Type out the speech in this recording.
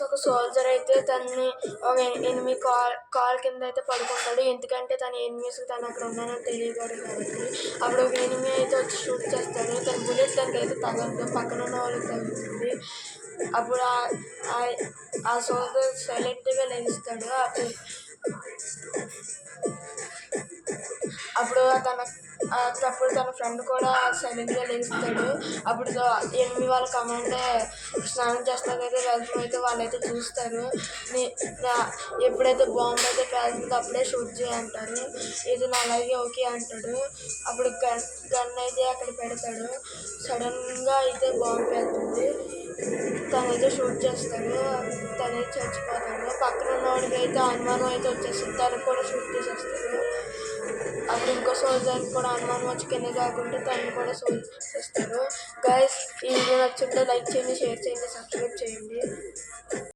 ఒక సోల్జర్ అయితే తనని ఒక ఎనిమి కాల్ కింద అయితే పడుకుంటాడు. ఎందుకంటే తన ఎనిమీస్ తను అక్కడ ఉన్నానని తెలియకూడదు కాబట్టి. అప్పుడు ఒక ఎనిమి అయితే వచ్చి షూట్ చేస్తాడు. తన బుల్లెట్ తనకైతే తగలదు, పక్కన ఉన్న వాళ్ళకి తగులుతుంది. అప్పుడు ఆ సోల్జర్ సైలెంట్గా లెగిస్తాడు. అప్పుడు తన ఫ్రెండ్ కూడా సైలెంట్గా లెగిస్తాడు. అప్పుడు ఎనిమి వాళ్ళ కమాండర్ స్నానం చేస్తాకైతే వెళ్తే వాళ్ళైతే చూస్తారు. ఎప్పుడైతే బాంబు అయితే పేలుతుందో అప్పుడే షూట్ చేయంటారు. ఇది అలాగే ఓకే అంటాడు. అప్పుడు గన్ అయితే అక్కడ పెడతాడు. సడన్గా అయితే బాంబు పేలుతుంది. తనైతే షూట్ చేస్తాడు. తనైతే చచ్చిపోతాడు. పక్కన ఉన్నవాడికి అయితే అనుమానం అయితే వచ్చేస్తుంది. తనకు కూడా షూట్ చేసేస్తాడు. అప్పుడు ఇంకో సోల్జర్కి కూడా అనుమానం వచ్చి కింద కాకుండా తను కూడా షూట్ చేస్తారు. గైస్, ఈ వీడియో నచ్చుంటే లైక్ చేయండి, షేర్ చేయండి, సబ్స్క్రైబ్ చేయండి.